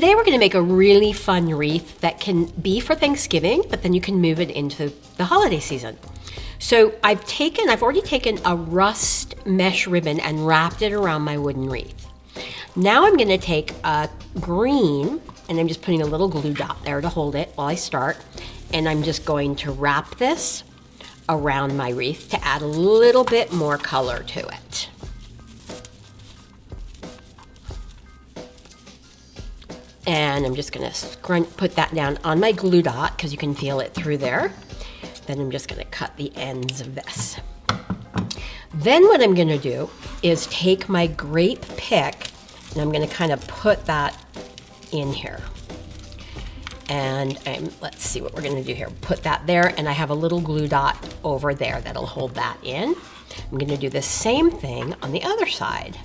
Today we're going to make a really fun wreath that can be for Thanksgiving, but then you can move it into the holiday season. So I've already taken a rust mesh ribbon and wrapped it around my wooden wreath. Now I'm going to take a green, and I'm just putting a little glue dot there to hold it while I start, and I'm just going to wrap this around my wreath to add a little bit more color to it. And I'm just going to put that down on my glue dot because you can feel it through there. Then I'm just going to cut the ends of this. Then what I'm going to do is take my grape pick and I'm going to kind of put that in here. And let's see what we're going to do here. Put that there, and I have a little glue dot over there that'll hold that in. I'm going to do the same thing on the other side.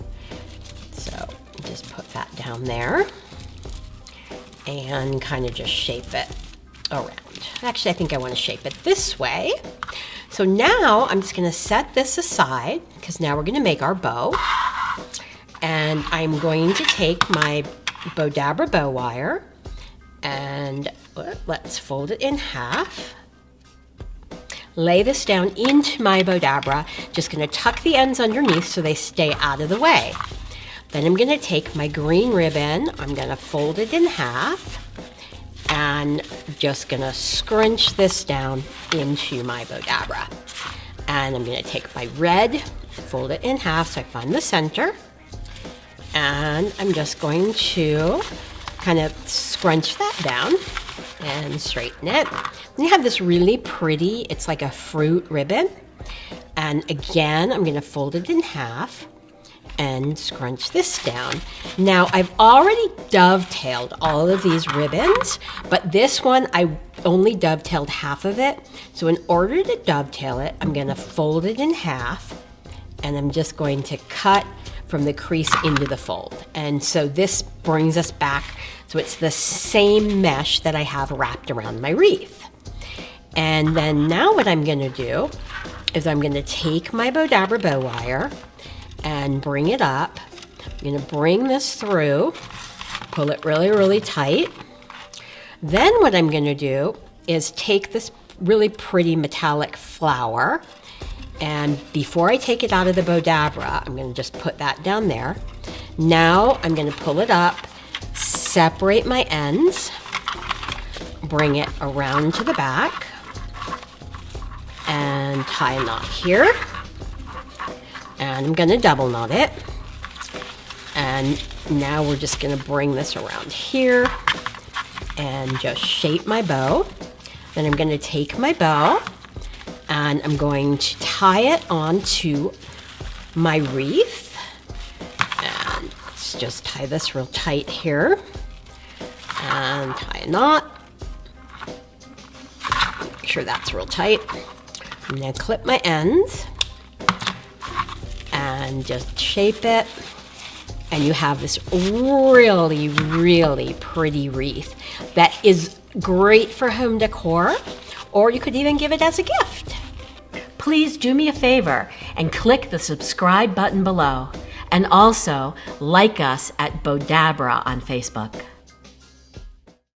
So just put that down there and kind of just shape it around. Actually, I think I want to shape it this way. So now I'm just going to set this aside because now we're going to make our bow. And I'm going to take my Bowdabra bow wire and let's fold it in half. Lay this down into my Bowdabra. Just going to tuck the ends underneath so they stay out of the way. Then I'm going to take my green ribbon, I'm going to fold it in half, and just going to scrunch this down into my Bowdabra. And I'm going to take my red, fold it in half so I find the center, and I'm just going to kind of scrunch that down and straighten it. Then you have this really pretty, it's like a fruit ribbon. And again, I'm going to fold it in half and scrunch this down. Now I've already dovetailed all of these ribbons, but this one I only dovetailed half of it. So in order to dovetail it, I'm going to fold it in half and I'm just going to cut from the crease into the fold. And so this brings us back, so it's the same mesh that I have wrapped around my wreath. And then now what I'm going to do is I'm going to take my Bowdabra bow wire and bring it up. I'm going to bring this through, pull it really, really tight. Then what I'm going to do is take this really pretty metallic flower, and before I take it out of the Bowdabra, I'm going to just put that down there. Now I'm going to pull it up, separate my ends, bring it around to the back, and tie a knot here. And I'm going to double knot it. And now we're just going to bring this around here and just shape my bow. Then I'm going to take my bow and I'm going to tie it onto my wreath. And let's just tie this real tight here. And tie a knot. Make sure that's real tight. I'm going to clip my ends and just shape it, and you have this really, really pretty wreath that is great for home decor, or you could even give it as a gift. Please do me a favor and click the subscribe button below, and also like us at Bowdabra on Facebook.